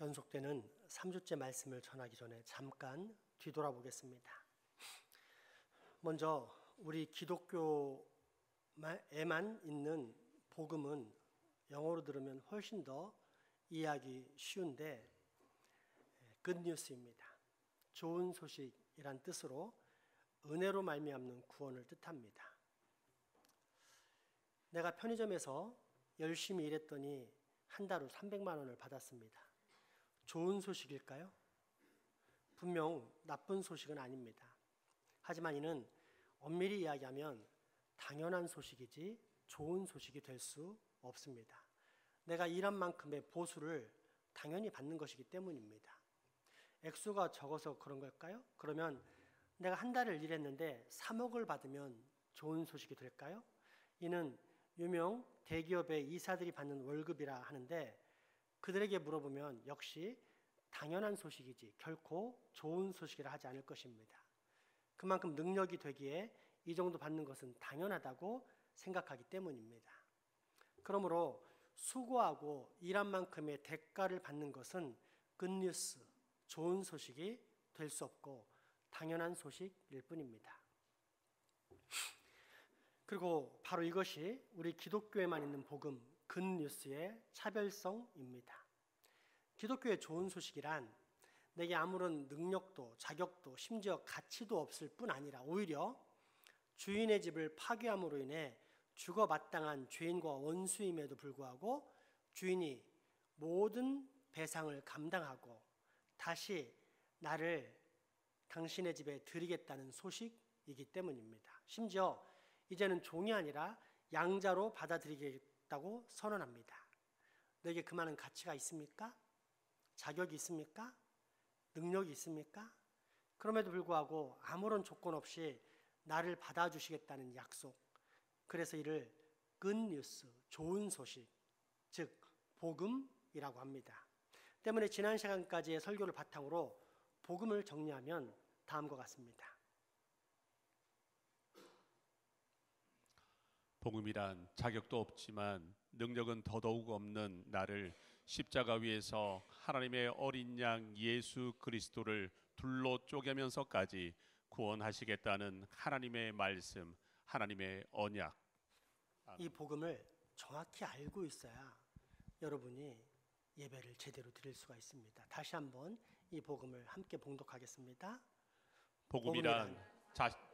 연속되는 3주째 말씀을 전하기 전에 잠깐 뒤돌아보겠습니다. 먼저 우리 기독교에만 있는 복음은 영어로 들으면 훨씬 더 이해하기 쉬운데 굿뉴스입니다. 좋은 소식이란 뜻으로 은혜로 말미암는 구원을 뜻합니다. 내가 편의점에서 열심히 일했더니 한 달 후 300만 원을 받았습니다. 좋은 소식일까요? 분명 나쁜 소식은 아닙니다. 하지만 이는 엄밀히 이야기하면 당연한 소식이지 좋은 소식이 될 수 없습니다. 내가 일한 만큼의 보수를 당연히 받는 것이기 때문입니다. 액수가 적어서 그런 걸까요? 그러면 내가 한 달을 일했는데 3억을 받으면 좋은 소식이 될까요? 이는 유명 대기업의 이사들이 받는 월급이라 하는데 그들에게 물어보면 역시 당연한 소식이지 결코 좋은 소식이라 하지 않을 것입니다. 그만큼 능력이 되기에 이 정도 받는 것은 당연하다고 생각하기 때문입니다. 그러므로 수고하고 일한 만큼의 대가를 받는 것은 굿뉴스, 좋은 소식이 될 수 없고 당연한 소식일 뿐입니다. 그리고 바로 이것이 우리 기독교에만 있는 복음, 굿뉴스의 차별성입니다. 기독교의 좋은 소식이란 내게 아무런 능력도 자격도 심지어 가치도 없을 뿐 아니라 오히려 주인의 집을 파괴함으로 인해 죽어 마땅한 죄인과 원수임에도 불구하고 주인이 모든 배상을 감당하고 다시 나를 당신의 집에 드리겠다는 소식이기 때문입니다. 심지어 이제는 종이 아니라 양자로 받아들이겠다고 선언합니다. 너에게 그 많은 가치가 있습니까? 자격이 있습니까? 능력이 있습니까? 그럼에도 불구하고 아무런 조건 없이 나를 받아주시겠다는 약속. 그래서 이를 굿뉴스, 좋은 소식, 즉 복음이라고 합니다. 때문에 지난 시간까지의 설교를 바탕으로 복음을 정리하면 다음과 같습니다. 복음이란 자격도 없지만 능력은 더더욱 없는 나를 십자가 위에서 하나님의 어린 양 예수 그리스도를 둘로 쪼개면서까지 구원하시겠다는 하나님의 말씀, 하나님의 언약. 이 복음을 정확히 알고 있어야 여러분이 예배를 제대로 드릴 수가 있습니다. 다시 한번 이 복음을 함께 봉독하겠습니다. 복음이란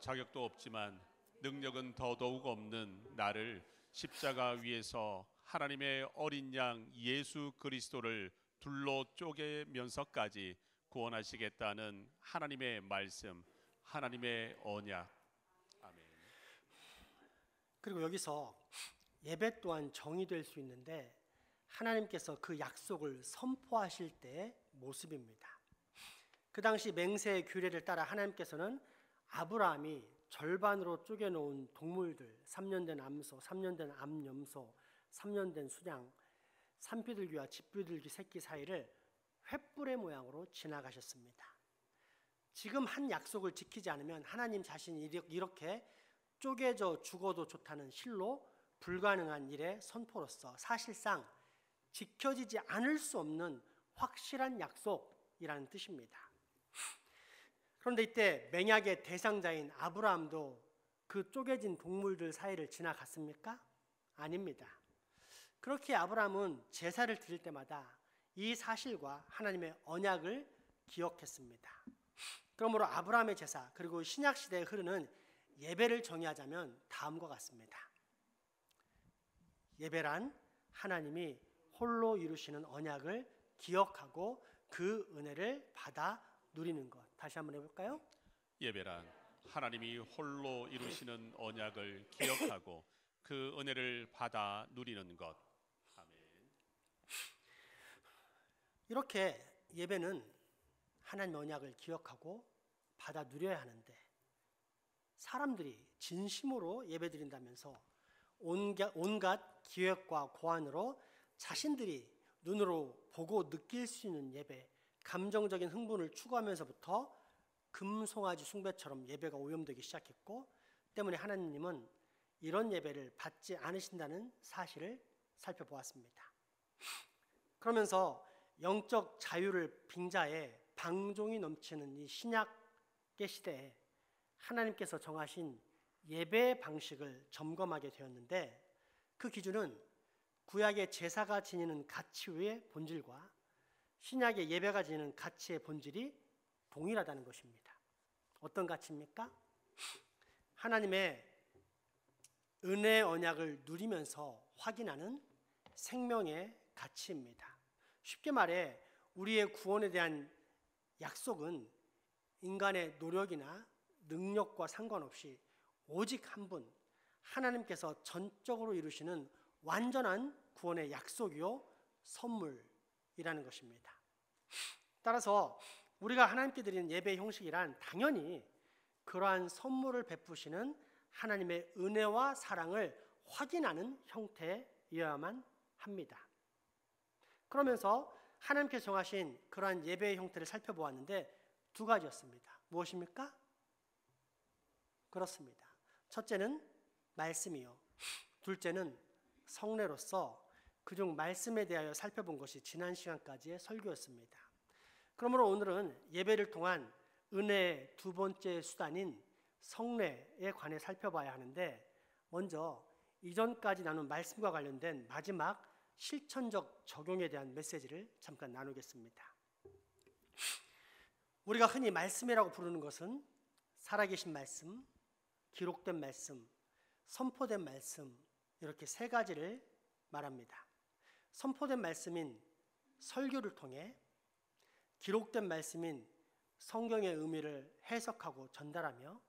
자격도 없지만 능력은 더더욱 없는 나를 십자가 위에서 하나님의 어린 양 예수 그리스도를 둘로 쪼개면서까지 구원하시겠다는 하나님의 말씀, 하나님의 언약. 아멘. 그리고 여기서 예배 또한 정의될 수 있는데 하나님께서 그 약속을 선포하실 때의 모습입니다. 그 당시 맹세의 규례를 따라 하나님께서는 아브라함이 절반으로 쪼개놓은 동물들, 3년 된 암소, 3년 된 암염소, 3년 된 수양, 산비둘기와 집비둘기 새끼 사이를 횃불의 모양으로 지나가셨습니다. 지금 한 약속을 지키지 않으면 하나님 자신이 이렇게 쪼개져 죽어도 좋다는 실로 불가능한 일의 선포로서 사실상 지켜지지 않을 수 없는 확실한 약속이라는 뜻입니다. 그런데 이때 맹약의 대상자인 아브라함도 그 쪼개진 동물들 사이를 지나갔습니까? 아닙니다. 그렇게 아브라함은 제사를 드릴 때마다 이 사실과 하나님의 언약을 기억했습니다. 그러므로 아브라함의 제사 그리고 신약 시대에 흐르는 예배를 정의하자면 다음과 같습니다. 예배란 하나님이 홀로 이루시는 언약을 기억하고 그 은혜를 받아 누리는 것. 다시 한번 해볼까요? 예배란 하나님이 홀로 이루시는 언약을 기억하고 그 은혜를 받아 누리는 것. 아멘. 이렇게 예배는 하나님의 언약을 기억하고 받아 누려야 하는데 사람들이 진심으로 예배드린다면서 온갖 기획과 고안으로 자신들이 눈으로 보고 느낄 수 있는 예배, 감정적인 흥분을 추구하면서부터 금송아지 숭배처럼 예배가 오염되기 시작했고 때문에 하나님은 이런 예배를 받지 않으신다는 사실을 살펴보았습니다. 그러면서 영적 자유를 빙자해 방종이 넘치는 이 신약의 시대에 하나님께서 정하신 예배 방식을 점검하게 되었는데, 그 기준은 구약의 제사가 지니는 가치의 본질과 신약의 예배가 지니는 가치의 본질이 동일하다는 것입니다. 어떤 가치입니까? 하나님의 은혜 언약을 누리면서 확인하는 생명의 가치입니다. 쉽게 말해 우리의 구원에 대한 약속은 인간의 노력이나 능력과 상관없이 오직 한 분, 하나님께서 전적으로 이루시는 완전한 구원의 약속이요 선물이라는 것입니다. 따라서 우리가 하나님께 드리는 예배의 형식이란 당연히 그러한 선물을 베푸시는 하나님의 은혜와 사랑을 확인하는 형태여야만 합니다. 그러면서 하나님께서 정하신 그러한 예배의 형태를 살펴보았는데 두 가지였습니다. 무엇입니까? 그렇습니다. 첫째는 말씀이요, 둘째는 성례로서 그중 말씀에 대하여 살펴본 것이 지난 시간까지의 설교였습니다. 그러므로 오늘은 예배를 통한 은혜의 두 번째 수단인 성례에 관해 살펴봐야 하는데, 먼저 이전까지 나눈 말씀과 관련된 마지막 실천적 적용에 대한 메시지를 잠깐 나누겠습니다. 우리가 흔히 말씀이라고 부르는 것은 살아계신 말씀, 기록된 말씀, 선포된 말씀, 이렇게 세 가지를 말합니다. 선포된 말씀인 설교를 통해, 기록된 말씀인 성경의 의미를 해석하고 전달하며,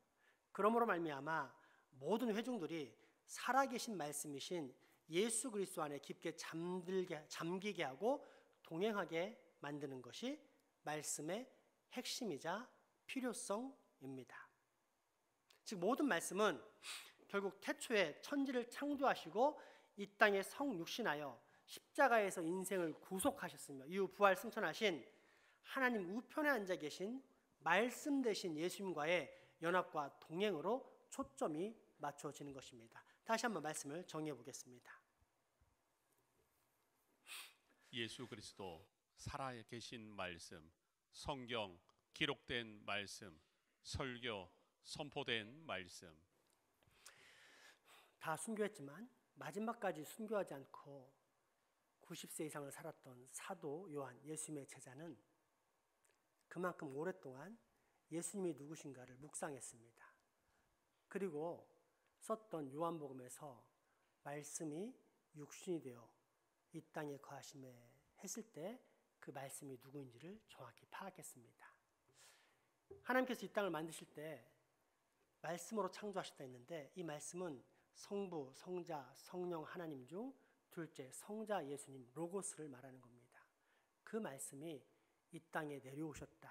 그러므로 말미암아 모든 회중들이 살아계신 말씀이신 예수 그리스도 안에 깊게 잠기게 하고 동행하게 만드는 것이 말씀의 핵심이자 필요성입니다. 즉 모든 말씀은 결국 태초에 천지를 창조하시고 이 땅에 성육신하여 십자가에서 인생을 구속하셨으며 이후 부활 승천하신 하나님 우편에 앉아 계신 말씀 되신 예수님과의 연합과 동행으로 초점이 맞춰지는 것입니다. 다시 한번 말씀을 정리해 보겠습니다. 예수 그리스도 살아계신 말씀, 성경 기록된 말씀, 설교 선포된 말씀. 다 순교했지만 마지막까지 순교하지 않고 90세 이상을 살았던 사도 요한, 예수님의 제자는 그만큼 오랫동안 예수님이 누구신가를 묵상했습니다. 그리고 썼던 요한복음에서 말씀이 육신이 되어 이 땅에 거하심에 했을 때 그 말씀이 누구인지를 정확히 파악했습니다. 하나님께서 이 땅을 만드실 때 말씀으로 창조하셨다 했는데, 이 말씀은 성부, 성자, 성령 하나님 중 둘째 성자 예수님 로고스를 말하는 겁니다. 그 말씀이 이 땅에 내려오셨다.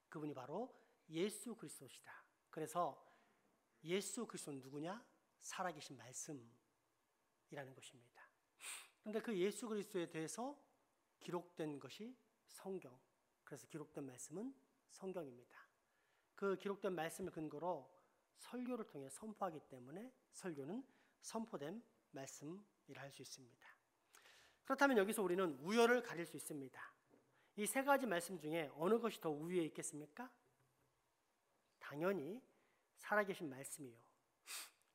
그분이 바로 예수 그리스도시다. 그래서 예수 그리스도는 누구냐? 살아계신 말씀이라는 것입니다. 그런데 그 예수 그리스도에 대해서 기록된 것이 성경, 그래서 기록된 말씀은 성경입니다. 그 기록된 말씀을 근거로 설교를 통해 선포하기 때문에 설교는 선포된 말씀이라 할 수 있습니다. 그렇다면 여기서 우리는 우열을 가릴 수 있습니다. 이 세 가지 말씀 중에 어느 것이 더 우위에 있겠습니까? 당연히 살아계신 말씀이요,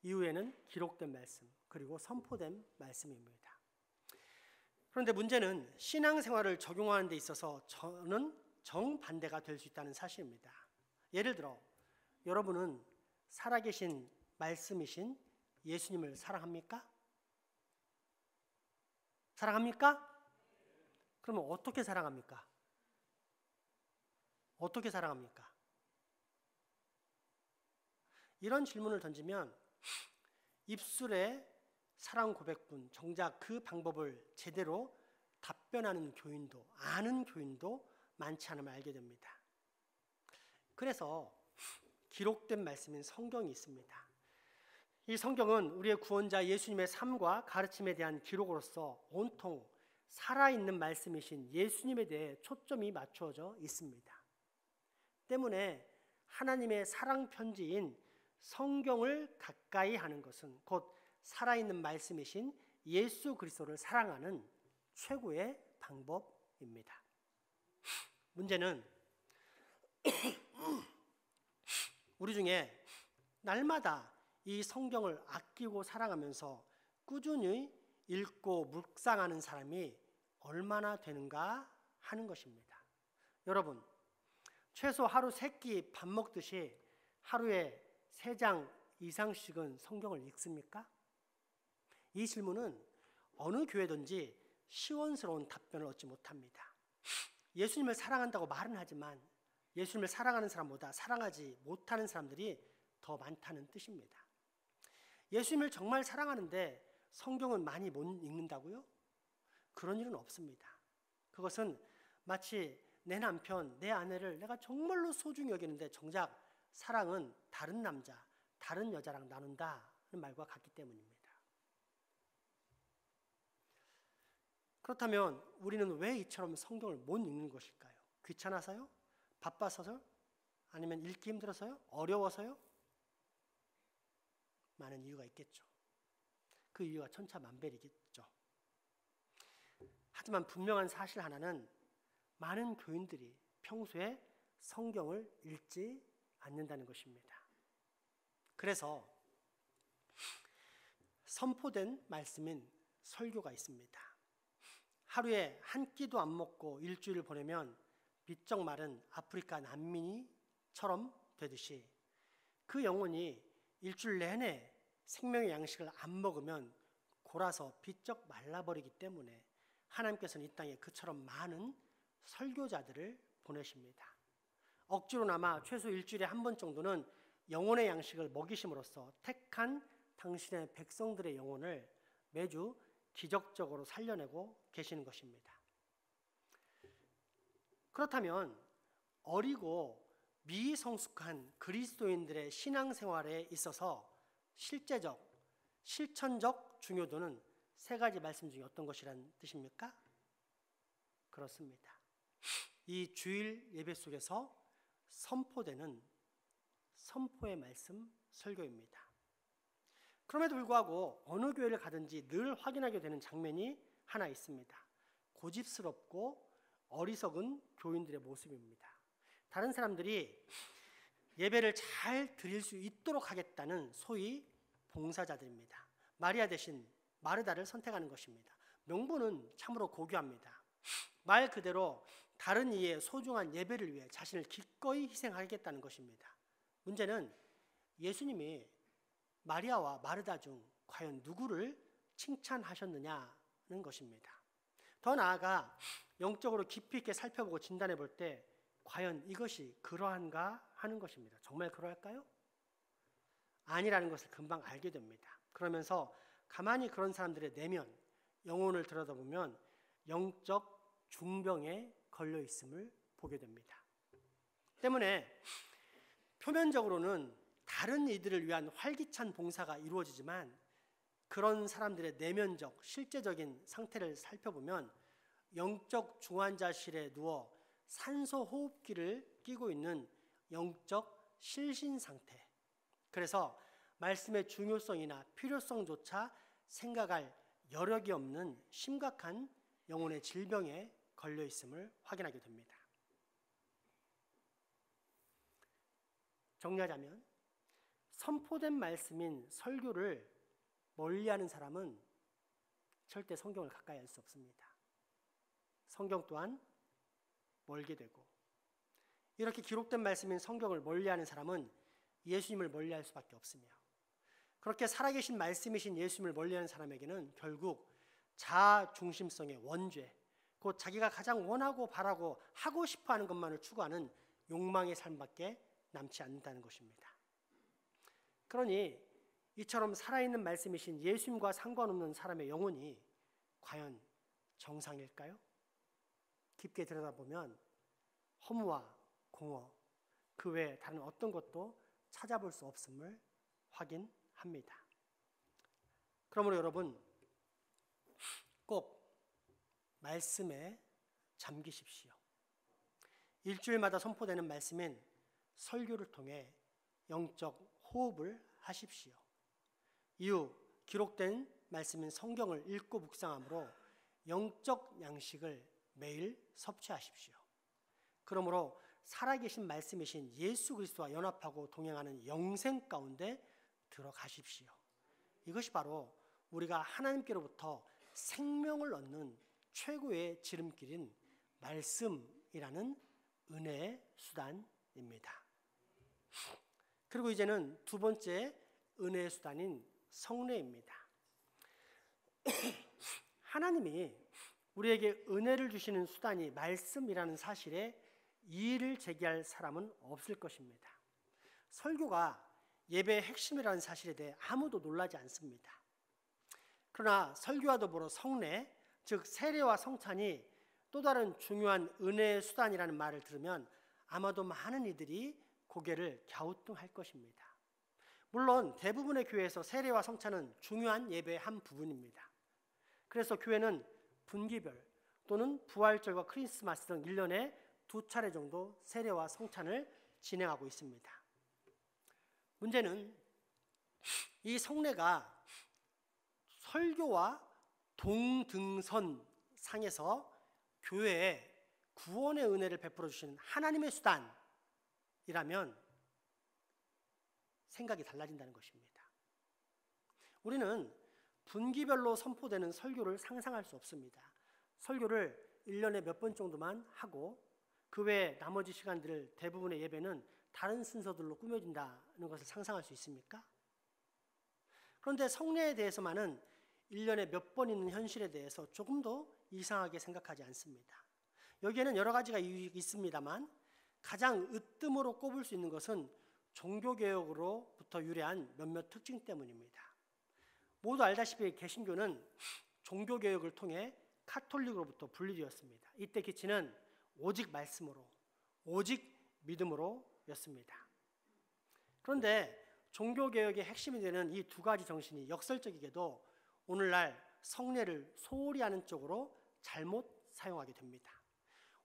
이후에는 기록된 말씀, 그리고 선포된 말씀입니다. 그런데 문제는 신앙생활을 적용하는 데 있어서 저는 정반대가 될 수 있다는 사실입니다. 예를 들어 여러분은 살아계신 말씀이신 예수님을 사랑합니까? 사랑합니까? 그러면 어떻게 사랑합니까? 어떻게 사랑합니까? 이런 질문을 던지면 입술에 사랑 고백군, 정작 그 방법을 제대로 답변하는 교인도, 아는 교인도 많지 않음을 알게 됩니다. 그래서 기록된 말씀인 성경이 있습니다. 이 성경은 우리의 구원자 예수님의 삶과 가르침에 대한 기록으로서 온통 살아있는 말씀이신 예수님에 대해 초점이 맞춰져 있습니다. 때문에 하나님의 사랑 편지인 성경을 가까이 하는 것은 곧 살아있는 말씀이신 예수 그리스도를 사랑하는 최고의 방법입니다. 성경입니다. 문제는 우리 중에 날마다 이 성경을 아끼고 사랑하면서 꾸준히 읽고 묵상하는 사람이 얼마나 되는가 하는 것입니다. 여러분, 최소 하루 3끼 밥 먹듯이 하루에 3장 이상씩은 성경을 읽습니까? 이 질문은 어느 교회든지 시원스러운 답변을 얻지 못합니다. 예수님을 사랑한다고 말은 하지만 예수님을 사랑하는 사람보다 사랑하지 못하는 사람들이 더 많다는 뜻입니다. 예수님을 정말 사랑하는데 성경은 많이 못 읽는다고요? 그런 일은 없습니다. 그것은 마치 내 남편, 내 아내를 내가 정말로 소중히 여기는데 정작 사랑은 다른 남자, 다른 여자랑 나눈다는 말과 같기 때문입니다. 그렇다면 우리는 왜 이처럼 성경을 못 읽는 것일까요? 귀찮아서요? 바빠서요? 아니면 읽기 힘들어서요? 어려워서요? 많은 이유가 있겠죠. 그 이유가 천차만별이겠죠. 하지만 분명한 사실 하나는 많은 교인들이 평소에 성경을 읽지 않는다는 것입니다. 그래서 선포된 말씀인 설교가 있습니다. 하루에 한 끼도 안 먹고 일주일을 보내면 비쩍 마른 아프리카 난민이처럼 되듯이 그 영혼이 일주일 내내 생명의 양식을 안 먹으면 골아서 비쩍 말라버리기 때문에 하나님께서는 이 땅에 그처럼 많은 설교자들을 보내십니다. 억지로나마 최소 일주일에 한 번 정도는 영혼의 양식을 먹이심으로써 택한 당신의 백성들의 영혼을 매주 기적적으로 살려내고 계시는 것입니다. 그렇다면 어리고 미성숙한 그리스도인들의 신앙생활에 있어서 실제적, 실천적 중요도는 3가지 말씀 중에 어떤 것이란 뜻입니까? 그렇습니다. 이 주일 예배 속에서 선포되는 선포의 말씀 설교입니다. 그럼에도 불구하고 어느 교회를 가든지 늘 확인하게 되는 장면이 하나 있습니다. 고집스럽고 어리석은 교인들의 모습입니다. 다른 사람들이 예배를 잘 드릴 수 있도록 하겠다는 소위 봉사자들입니다. 마리아 대신 마르다를 선택하는 것입니다. 명분은 참으로 고귀합니다. 말 그대로 다른 이의 소중한 예배를 위해 자신을 기꺼이 희생하겠다는 것입니다. 문제는 예수님이 마리아와 마르다 중 과연 누구를 칭찬하셨느냐는 것입니다. 더 나아가 영적으로 깊이 있게 살펴보고 진단해 볼 때 과연 이것이 그러한가 하는 것입니다. 정말 그럴까요? 아니라는 것을 금방 알게 됩니다. 그러면서 가만히 그런 사람들의 내면, 영혼을 들여다보면 영적 중병에 걸려 있음을 보게 됩니다. 때문에 표면적으로는 다른 이들을 위한 활기찬 봉사가 이루어지지만 그런 사람들의 내면적, 실제적인 상태를 살펴보면 영적 중환자실에 누워 산소 호흡기를 끼고 있는 영적 실신 상태. 그래서 말씀의 중요성이나 필요성조차 생각할 여력이 없는 심각한 영혼의 질병에 걸려 있음을 확인하게 됩니다. 정리하자면 선포된 말씀인 설교를 멀리하는 사람은 절대 성경을 가까이 할 수 없습니다. 성경 또한 멀게 되고 이렇게 기록된 말씀인 성경을 멀리하는 사람은 예수님을 멀리할 수밖에 없으며 그렇게 살아계신 말씀이신 예수님을 멀리하는 사람에게는 결국 자아 중심성의 원죄, 곧 자기가 가장 원하고 바라고 하고 싶어하는 것만을 추구하는 욕망의 삶밖에 남지 않는다는 것입니다. 그러니 이처럼 살아있는 말씀이신 예수님과 상관없는 사람의 영혼이 과연 정상일까요? 깊게 들여다보면 허무와 공허, 그 외에 다른 어떤 것도 찾아볼 수 없음을 확인합니다. 그러므로 여러분 꼭 말씀에 잠기십시오. 일주일마다 선포되는 말씀인 설교를 통해 영적 호흡을 하십시오. 이후 기록된 말씀인 성경을 읽고 묵상함으로 영적 양식을 매일 섭취하십시오. 그러므로 살아계신 말씀이신 예수 그리스도와 연합하고 동행하는 영생 가운데 들어가십시오. 이것이 바로 우리가 하나님께로부터 생명을 얻는 최고의 지름길인 말씀이라는 은혜의 수단입니다. 그리고 이제는 두 번째 은혜의 수단인 성례입니다. 하나님이 우리에게 은혜를 주시는 수단이 말씀이라는 사실에 이의를 제기할 사람은 없을 것입니다. 설교가 예배의 핵심이라는 사실에 대해 아무도 놀라지 않습니다. 그러나 설교와 더불어 성례, 즉 세례와 성찬이 또 다른 중요한 은혜의 수단이라는 말을 들으면 아마도 많은 이들이 고개를 갸우뚱할 것입니다. 물론 대부분의 교회에서 세례와 성찬은 중요한 예배의 한 부분입니다. 그래서 교회는 분기별 또는 부활절과 크리스마스 등 1년에 2차례 정도 세례와 성찬을 진행하고 있습니다. 문제는 이 성례가 설교와 동등선상에서 교회에 구원의 은혜를 베풀어 주시는 하나님의 수단이라면 생각이 달라진다는 것입니다. 우리는 분기별로 선포되는 설교를 상상할 수 없습니다. 설교를 1년에 몇 번 정도만 하고 그 외에 나머지 시간들을 대부분의 예배는 다른 순서들로 꾸며진다는 것을 상상할 수 있습니까? 그런데 성례에 대해서만은 1년에 몇 번 있는 현실에 대해서 조금도 이상하게 생각하지 않습니다. 여기에는 여러 가지가 있습니다만 가장 으뜸으로 꼽을 수 있는 것은 종교개혁으로부터 유래한 몇몇 특징 때문입니다. 모두 알다시피 개신교는 종교개혁을 통해 카톨릭으로부터 분리되었습니다. 이때 기치는 오직 말씀으로, 오직 믿음으로 였습니다. 그런데 종교개혁의 핵심이 되는 이 두 가지 정신이 역설적이게도 오늘날 성례를 소홀히 하는 쪽으로 잘못 사용하게 됩니다.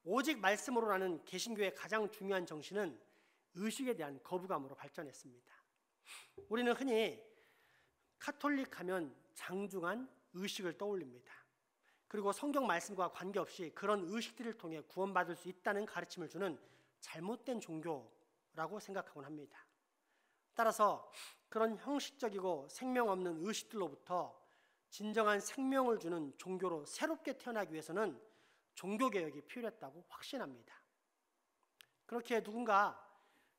오직 말씀으로라는 개신교의 가장 중요한 정신은 의식에 대한 거부감으로 발전했습니다. 우리는 흔히 카톨릭 하면 장중한 의식을 떠올립니다. 그리고 성경 말씀과 관계없이 그런 의식들을 통해 구원받을 수 있다는 가르침을 주는 잘못된 종교라고 생각하곤 합니다. 따라서 그런 형식적이고 생명 없는 의식들로부터 진정한 생명을 주는 종교로 새롭게 태어나기 위해서는 종교개혁이 필요했다고 확신합니다. 그렇게 누군가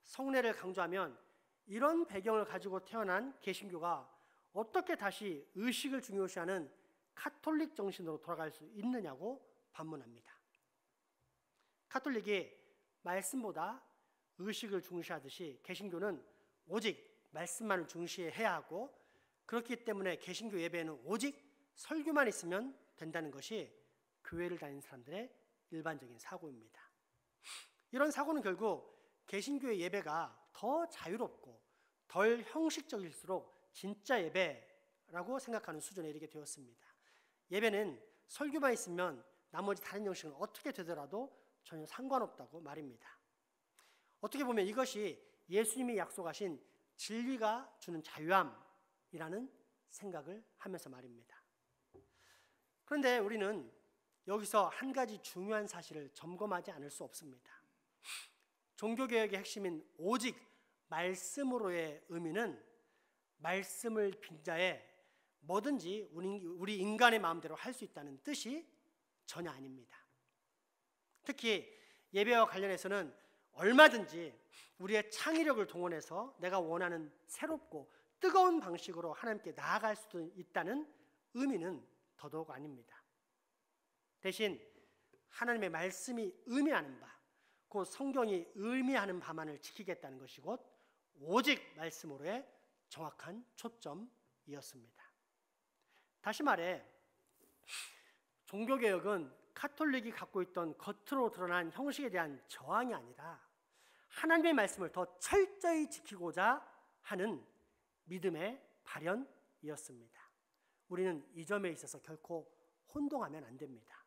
성례를 강조하면 이런 배경을 가지고 태어난 개신교가 어떻게 다시 의식을 중요시하는 카톨릭 정신으로 돌아갈 수 있느냐고 반문합니다. 카톨릭이 말씀보다 의식을 중시하듯이 개신교는 오직 말씀만을 중시해야 하고, 그렇기 때문에 개신교 예배에는 오직 설교만 있으면 된다는 것이 교회를 다니는 사람들의 일반적인 사고입니다. 이런 사고는 결국 개신교의 예배가 더 자유롭고 덜 형식적일수록 진짜 예배라고 생각하는 수준에 이르게 되었습니다. 예배는 설교만 있으면 나머지 다른 형식은 어떻게 되더라도 전혀 상관없다고 말입니다. 어떻게 보면 이것이 예수님이 약속하신 진리가 주는 자유함이라는 생각을 하면서 말입니다. 그런데 우리는 여기서 한 가지 중요한 사실을 점검하지 않을 수 없습니다. 종교개혁의 핵심인 오직 말씀으로의 의미는 말씀을 빙자해 뭐든지 우리 인간의 마음대로 할 수 있다는 뜻이 전혀 아닙니다. 특히 예배와 관련해서는 얼마든지 우리의 창의력을 동원해서 내가 원하는 새롭고 뜨거운 방식으로 하나님께 나아갈 수도 있다는 의미는 더더욱 아닙니다. 대신 하나님의 말씀이 의미하는 바, 곧 성경이 의미하는 바만을 지키겠다는 것이 곧 오직 말씀으로의 정확한 초점이었습니다. 다시 말해 종교개혁은 카톨릭이 갖고 있던 겉으로 드러난 형식에 대한 저항이 아니라 하나님의 말씀을 더 철저히 지키고자 하는 믿음의 발현이었습니다. 우리는 이 점에 있어서 결코 혼동하면 안 됩니다.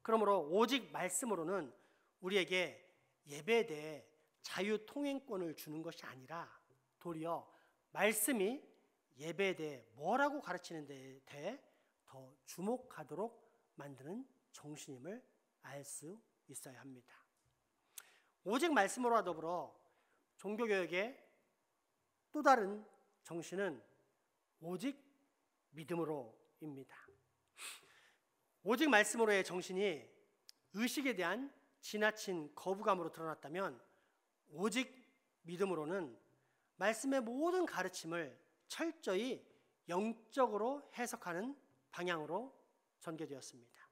그러므로 오직 말씀으로는 우리에게 예배에 대해 자유통행권을 주는 것이 아니라 도리어 말씀이 예배에 대해 뭐라고 가르치는 데에 대해 더 주목하도록 만드는 정신임을 알 수 있어야 합니다. 오직 말씀으로와 더불어 종교개혁의 또 다른 정신은 오직 믿음으로입니다. 오직 말씀으로의 정신이 의식에 대한 지나친 거부감으로 드러났다면 오직 믿음으로는 말씀의 모든 가르침을 철저히 영적으로 해석하는 방향으로 전개되었습니다.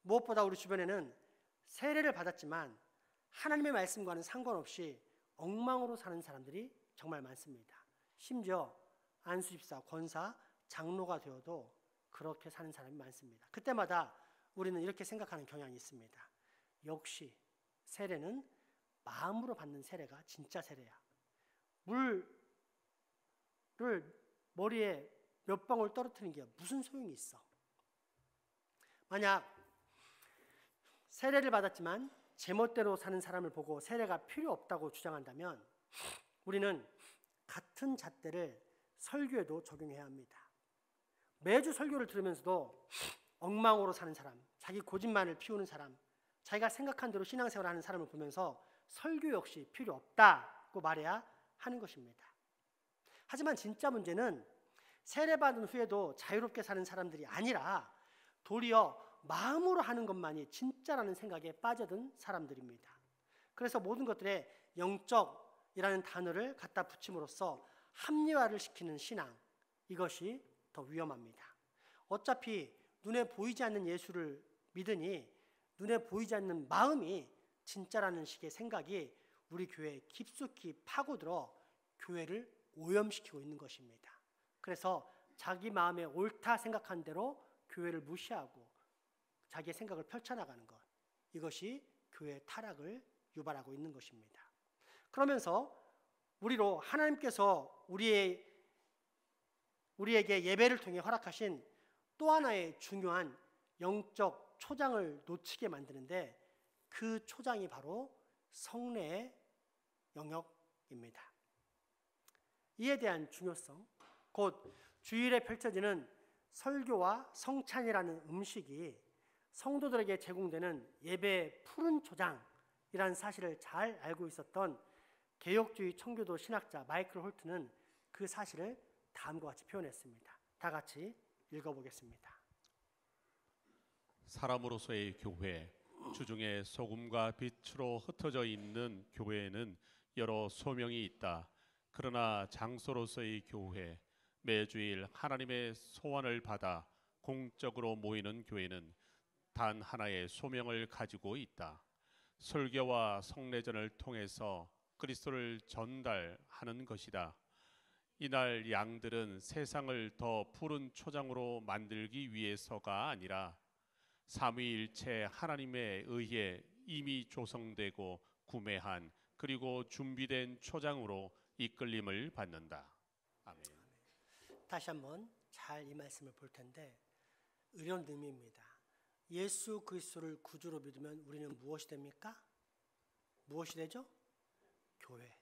무엇보다 우리 주변에는 세례를 받았지만 하나님의 말씀과는 상관없이 엉망으로 사는 사람들이 정말 많습니다. 심지어 안수집사, 권사, 장로가 되어도 그렇게 사는 사람이 많습니다. 그때마다 우리는 이렇게 생각하는 경향이 있습니다. 역시 세례는 마음으로 받는 세례가 진짜 세례야. 물을 머리에 몇 방울 떨어뜨리는 게 무슨 소용이 있어? 만약 세례를 받았지만 제멋대로 사는 사람을 보고 세례가 필요 없다고 주장한다면 우리는 같은 잣대를 설교에도 적용해야 합니다. 매주 설교를 들으면서도 엉망으로 사는 사람, 자기 고집만을 피우는 사람, 자기가 생각한 대로 신앙생활을 하는 사람을 보면서 설교 역시 필요 없다고 말해야 하는 것입니다. 하지만 진짜 문제는 세례받은 후에도 자유롭게 사는 사람들이 아니라 도리어 마음으로 하는 것만이 진짜라는 생각에 빠져든 사람들입니다. 그래서 모든 것들에 영적이라는 단어를 갖다 붙임으로써 합리화를 시키는 신앙, 이것이 더 위험합니다. 어차피 눈에 보이지 않는 예수를 믿으니 눈에 보이지 않는 마음이 진짜라는 식의 생각이 우리 교회에 깊숙이 파고들어 교회를 오염시키고 있는 것입니다. 그래서 자기 마음에 옳다 생각한 대로 교회를 무시하고 자기의 생각을 펼쳐나가는 것, 이것이 교회의 타락을 유발하고 있는 것입니다. 그러면서 우리로 하나님께서 우리에게 예배를 통해 허락하신 또 하나의 중요한 영적 초장을 놓치게 만드는데 그 초장이 바로 성례의 영역입니다. 이에 대한 중요성, 곧 주일에 펼쳐지는 설교와 성찬이라는 음식이 성도들에게 제공되는 예배의 푸른 초장이라는 사실을 잘 알고 있었던 개혁주의 청교도 신학자 마이클 홀트는 그 사실을 다음과 같이 표현했습니다. 다 같이 읽어보겠습니다. 사람으로서의 교회, 주중에 소금과 빛으로 흩어져 있는 교회에는 여러 소명이 있다. 그러나 장소로서의 교회, 매주일 하나님의 소원을 받아 공적으로 모이는 교회는 단 하나의 소명을 가지고 있다. 설교와 성례전을 통해서 그리스도를 전달하는 것이다. 이날 양들은 세상을 더 푸른 초장으로 만들기 위해서가 아니라 삼위일체 하나님에 의해 이미 조성되고 구매한 그리고 준비된 초장으로 이끌림을 받는다. 아멘. 다시 한번 잘 이 말씀을 볼 텐데 이런 의미입니다. 예수 그리스도를 구주로 믿으면 우리는 무엇이 됩니까? 무엇이 되죠? 교회.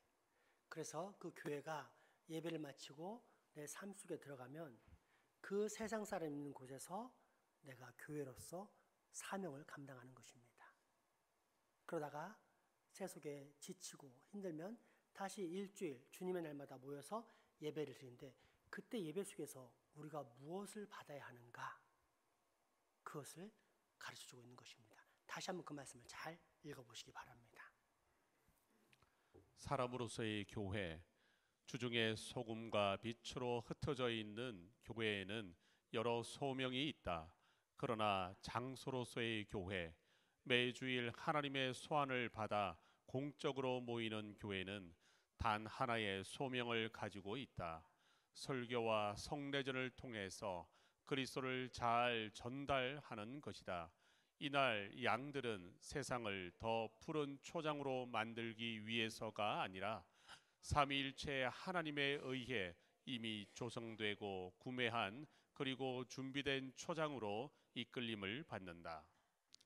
그래서 그 교회가 예배를 마치고 내 삶 속에 들어가면 그 세상 사람 있는 곳에서 내가 교회로서 사명을 감당하는 것입니다. 그러다가 세속에 지치고 힘들면 다시 일주일 주님의 날마다 모여서 예배를 드리는데 그때 예배 속에서 우리가 무엇을 받아야 하는가? 그것을 가르쳐주고 있는 것입니다. 다시 한번 그 말씀을 잘 읽어보시기 바랍니다. 사람으로서의 교회, 주중에 소금과 빛으로 흩어져 있는 교회에는 여러 소명이 있다. 그러나 장소로서의 교회, 매주일 하나님의 소환을 받아 공적으로 모이는 교회는 단 하나의 소명을 가지고 있다. 설교와 성례전을 통해서 그리스도를 잘 전달하는 것이다. 이날 양들은 세상을 더 푸른 초장으로 만들기 위해서가 아니라 삼위일체 하나님에 의해 이미 조성되고 구매한 그리고 준비된 초장으로 이끌림을 받는다.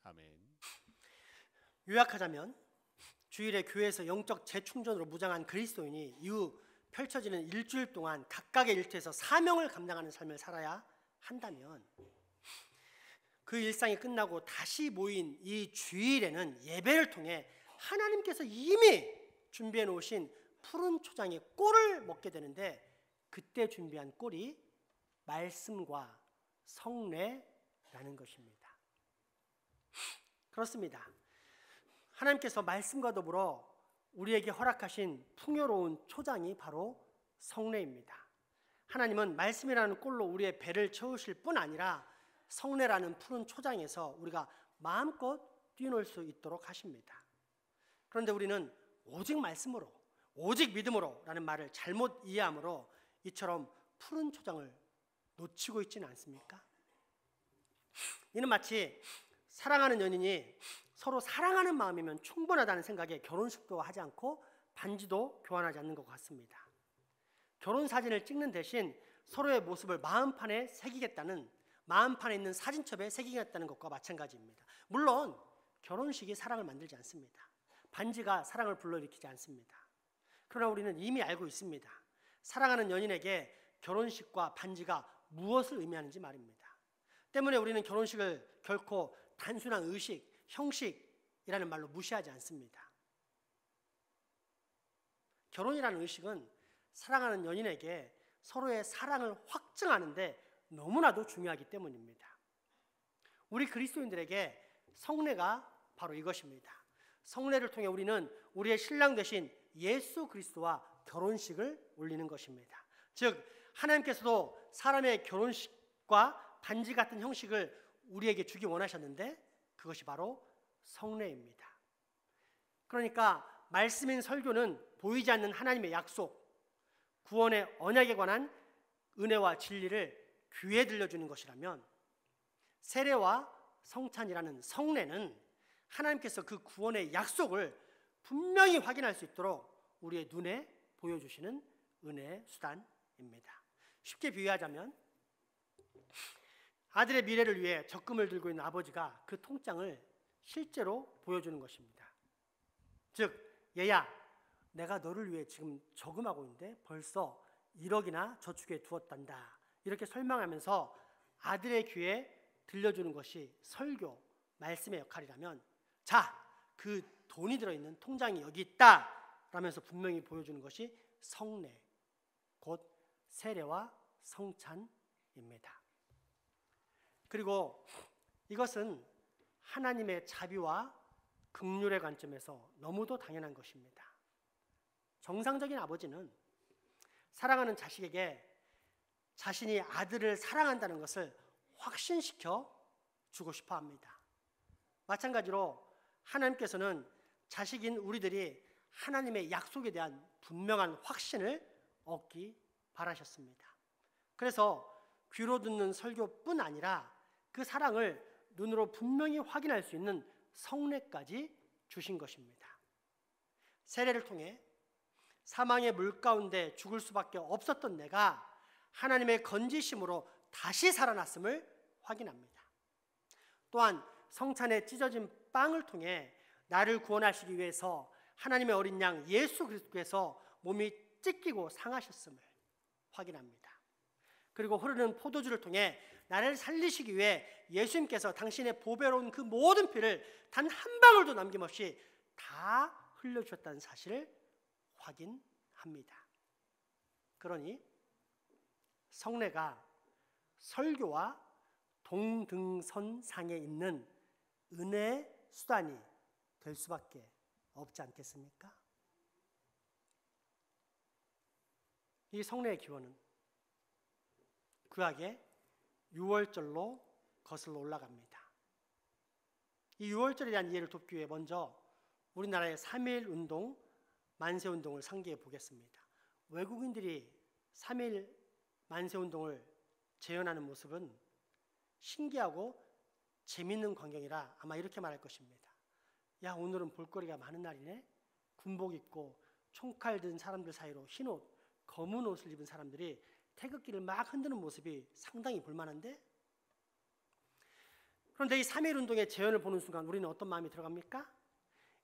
아멘. 요약하자면 주일에 교회에서 영적 재충전으로 무장한 그리스도인이 이후 펼쳐지는 일주일 동안 각각의 일터에서 사명을 감당하는 삶을 살아야 한다면 그 일상이 끝나고 다시 모인 이 주일에는 예배를 통해 하나님께서 이미 준비해 놓으신 푸른 초장의 꼴을 먹게 되는데, 그때 준비한 꼴이 말씀과 성례라는 것입니다. 그렇습니다. 하나님께서 말씀과 더불어 우리에게 허락하신 풍요로운 초장이 바로 성례입니다. 하나님은 말씀이라는 꼴로 우리의 배를 채우실 뿐 아니라 성례라는 푸른 초장에서 우리가 마음껏 뛰놀 수 있도록 하십니다. 그런데 우리는 오직 말씀으로, 오직 믿음으로 라는 말을 잘못 이해함으로 이처럼 푸른 초장을 놓치고 있지는 않습니까? 이는 마치 사랑하는 연인이 서로 사랑하는 마음이면 충분하다는 생각에 결혼식도 하지 않고 반지도 교환하지 않는 것 같습니다. 결혼 사진을 찍는 대신 서로의 모습을 마음판에 새기겠다는, 마음판에 있는 사진첩에 새기겠다는 것과 마찬가지입니다. 물론 결혼식이 사랑을 만들지 않습니다. 반지가 사랑을 불러일으키지 않습니다. 그러나 우리는 이미 알고 있습니다. 사랑하는 연인에게 결혼식과 반지가 무엇을 의미하는지 말입니다. 때문에 우리는 결혼식을 결코 단순한 의식, 형식이라는 말로 무시하지 않습니다. 결혼이라는 의식은 사랑하는 연인에게 서로의 사랑을 확증하는데 너무나도 중요하기 때문입니다. 우리 그리스도인들에게 성례가 바로 이것입니다. 성례를 통해 우리는 우리의 신랑 되신 예수 그리스도와 결혼식을 올리는 것입니다. 즉 하나님께서도 사람의 결혼식과 반지 같은 형식을 우리에게 주기 원하셨는데 그것이 바로 성례입니다. 그러니까 말씀인 설교는 보이지 않는 하나님의 약속, 구원의 언약에 관한 은혜와 진리를 귀에 들려주는 것이라면, 세례와 성찬이라는 성례는 하나님께서 그 구원의 약속을 분명히 확인할 수 있도록 우리의 눈에 보여주시는 은혜의 수단입니다. 쉽게 비유하자면 아들의 미래를 위해 적금을 들고 있는 아버지가 그 통장을 실제로 보여주는 것입니다. 즉, 얘야, 내가 너를 위해 지금 저금하고 있는데 벌써 1억이나 저축해 두었단다, 이렇게 설명하면서 아들의 귀에 들려주는 것이 설교, 말씀의 역할이라면, 자, 그 돈이 들어있는 통장이 여기 있다 라면서 분명히 보여주는 것이 성례, 곧 세례와 성찬입니다. 그리고 이것은 하나님의 자비와 긍휼의 관점에서 너무도 당연한 것입니다. 정상적인 아버지는 사랑하는 자식에게 자신이 아들을 사랑한다는 것을 확신시켜 주고 싶어 합니다. 마찬가지로 하나님께서는 자식인 우리들이 하나님의 약속에 대한 분명한 확신을 얻기 바라셨습니다. 그래서 귀로 듣는 설교뿐 아니라 그 사랑을 눈으로 분명히 확인할 수 있는 성례까지 주신 것입니다. 세례를 통해 사망의 물 가운데 죽을 수밖에 없었던 내가 하나님의 건지심으로 다시 살아났음을 확인합니다. 또한 성찬에 찢어진 빵을 통해 나를 구원하시기 위해서 하나님의 어린 양 예수 그리스도께서 몸이 찢기고 상하셨음을 확인합니다. 그리고 흐르는 포도주를 통해 나를 살리시기 위해 예수님께서 당신의 보배로운 그 모든 피를 단 한 방울도 남김없이 다 흘려주셨다는 사실을 확인합니다. 그러니 성례가 설교와 동등선상에 있는 은혜의 수단이 될 수밖에 없지 않겠습니까? 이 성례의 기원은 구약의 유월절로 거슬러 올라갑니다. 이 유월절에 대한 이해를 돕기 위해 먼저 우리나라의 3.1 운동, 만세 운동을 상기해 보겠습니다. 외국인들이 3.1 만세 운동을 재현하는 모습은 신기하고 재밌는 광경이라 아마 이렇게 말할 것입니다. 야, 오늘은 볼거리가 많은 날이네. 군복 입고 총칼 든 사람들 사이로 흰 옷, 검은 옷을 입은 사람들이 태극기를 막 흔드는 모습이 상당히 볼만한데, 그런데 이 3.1 운동의 재현을 보는 순간 우리는 어떤 마음이 들어갑니까?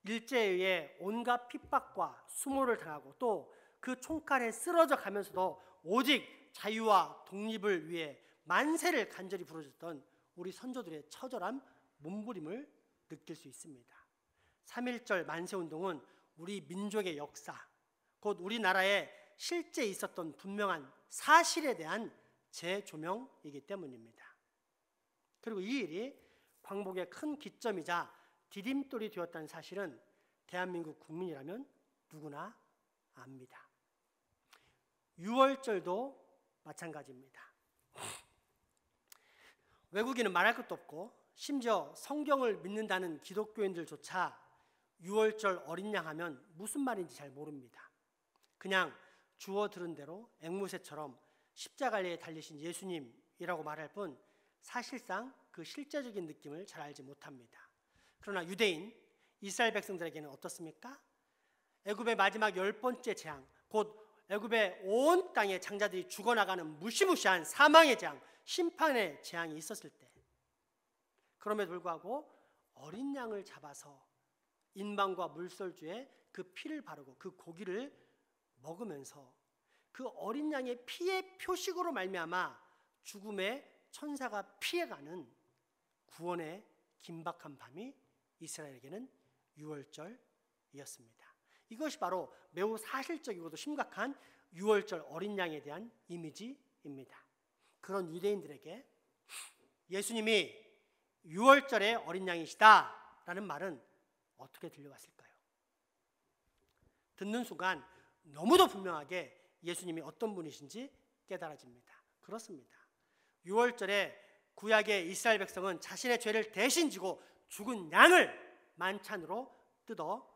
일제에 의해 온갖 핍박과 수모를 당하고 또 그 총칼에 쓰러져 가면서도 오직 자유와 독립을 위해 만세를 간절히 부르짖던 우리 선조들의 처절한 몸부림을 느낄 수 있습니다. 3.1절 만세운동은 우리 민족의 역사, 곧 우리나라에 실제 있었던 분명한 사실에 대한 재조명이기 때문입니다. 그리고 이 일이 광복의 큰 기점이자 디딤돌이 되었다는 사실은 대한민국 국민이라면 누구나 압니다. 6월절도 마찬가지입니다. 외국인은 말할 것도 없고 심지어 성경을 믿는다는 기독교인들조차 6월절 어린 양 하면 무슨 말인지 잘 모릅니다. 그냥 주워 들은 대로 앵무새처럼 십자가에 달리신 예수님이라고 말할 뿐 사실상 그 실제적인 느낌을 잘 알지 못합니다. 그러나 유대인, 이스라엘 백성들에게는 어떻습니까? 애굽의 마지막 10번째 재앙, 곧 애굽의 온 땅의 장자들이 죽어나가는 무시무시한 사망의 재앙, 심판의 재앙이 있었을 때, 그럼에도 불구하고 어린 양을 잡아서 인방과 물설주에 그 피를 바르고 그 고기를 먹으면서 그 어린 양의 피의 표식으로 말미암아 죽음의 천사가 피해가는 구원의 긴박한 밤이 이스라엘에게는 6월절이었습니다. 이것이 바로 매우 사실적이고도 심각한 6월절 어린 양에 대한 이미지입니다. 그런 유대인들에게 예수님이 6월절의 어린 양이시다라는 말은 어떻게 들려왔을까요? 듣는 순간 너무도 분명하게 예수님이 어떤 분이신지 깨달아집니다. 그렇습니다. 6월절에 구약의 이스라엘 백성은 자신의 죄를 대신 지고 죽은 양을 만찬으로 뜯어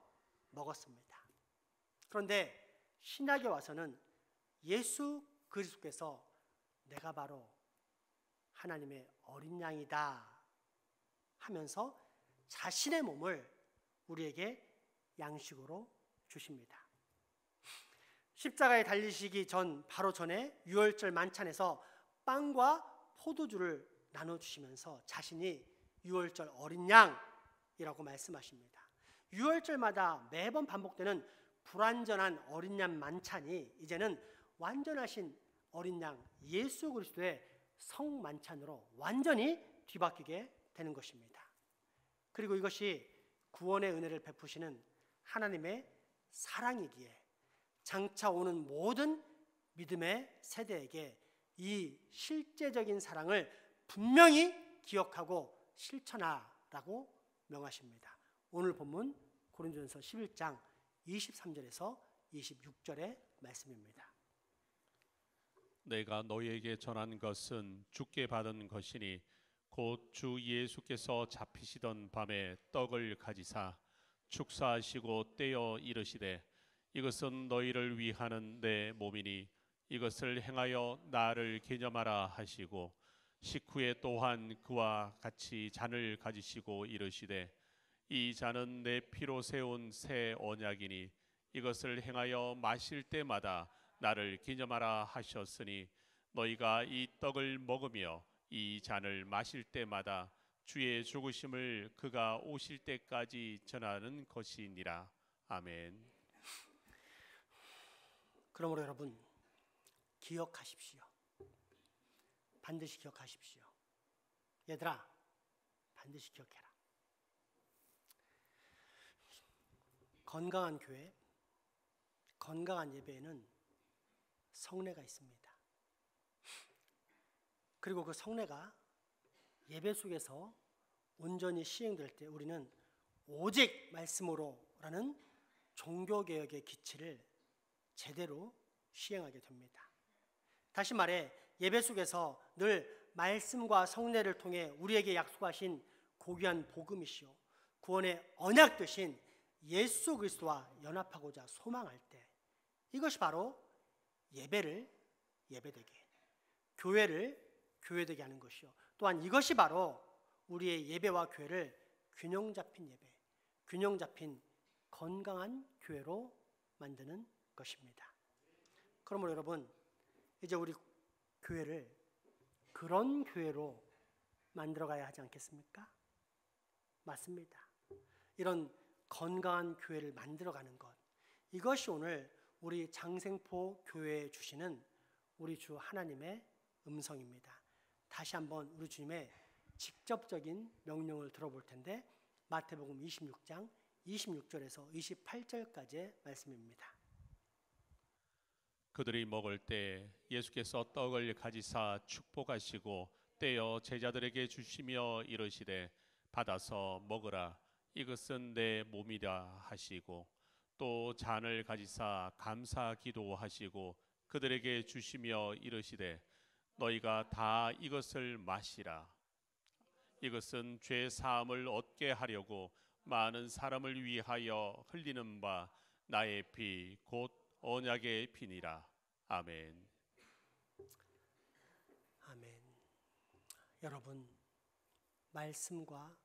먹었습니다. 그런데 신약에 와서는 예수 그리스도께서 내가 바로 하나님의 어린 양이다 하면서 자신의 몸을 우리에게 양식으로 주십니다. 십자가에 달리시기 전 바로 전에 6월절 만찬에서 빵과 포도주를 나눠주시면서 자신이 6월절 어린 양이라고 말씀하십니다. 6월절마다 매번 반복되는 불완전한 어린 양 만찬이 이제는 완전하신 어린 양 예수 그리스도의 성만찬으로 완전히 뒤바뀌게 되는 것입니다. 그리고 이것이 구원의 은혜를 베푸시는 하나님의 사랑이기에 장차 오는 모든 믿음의 세대에게 이 실제적인 사랑을 분명히 기억하고 실천하라고 명하십니다. 오늘 본문 고린도전서 11장 23절에서 26절의 말씀입니다. 내가 너희에게 전한 것은 주께 받은 것이니 곧 주 예수께서 잡히시던 밤에 떡을 가지사 축사하시고 떼어 이르시되 이것은 너희를 위하는 내 몸이니 이것을 행하여 나를 기념하라 하시고 식후에 또한 그와 같이 잔을 가지시고 이르시되 이 잔은 내 피로 세운 새 언약이니 이것을 행하여 마실 때마다 나를 기념하라 하셨으니 너희가 이 떡을 먹으며 이 잔을 마실 때마다 주의 죽으심을 그가 오실 때까지 전하는 것이니라. 아멘. 그러므로 여러분 기억하십시오. 반드시 기억하십시오. 얘들아 반드시 기억해라. 건강한 교회, 건강한 예배에는 성례가 있습니다. 그리고 그 성례가 예배 속에서 온전히 시행될 때 우리는 오직 말씀으로라는 종교개혁의 기치를 제대로 시행하게 됩니다. 다시 말해 예배 속에서 늘 말씀과 성례를 통해 우리에게 약속하신 고귀한 복음이시오 구원의 언약 되신 예수 그리스도와 연합하고자 소망할 때 이것이 바로 예배를 예배되게, 교회를 교회되게 하는 것이요 또한 이것이 바로 우리의 예배와 교회를 균형 잡힌 예배, 균형 잡힌 건강한 교회로 만드는 것입니다. 그러므로 여러분 이제 우리 교회를 그런 교회로 만들어가야 하지 않겠습니까? 맞습니다. 이런 건강한 교회를 만들어가는 것, 이것이 오늘 우리 장생포 교회에 주시는 우리 주 하나님의 음성입니다. 다시 한번 우리 주님의 직접적인 명령을 들어볼 텐데 마태복음 26장 26절에서 28절까지의 말씀입니다. 그들이 먹을 때 예수께서 떡을 가지사 축복하시고 떼어 제자들에게 주시며 이르시되 받아서 먹으라 이것은 내 몸이라 하시고 또 잔을 가지사 감사 기도하시고 그들에게 주시며 이르시되 너희가 다 이것을 마시라 이것은 죄 사함을 얻게 하려고 많은 사람을 위하여 흘리는 바 나의 피 곧 언약의 피니라. 아멘. 아멘. 여러분, 말씀과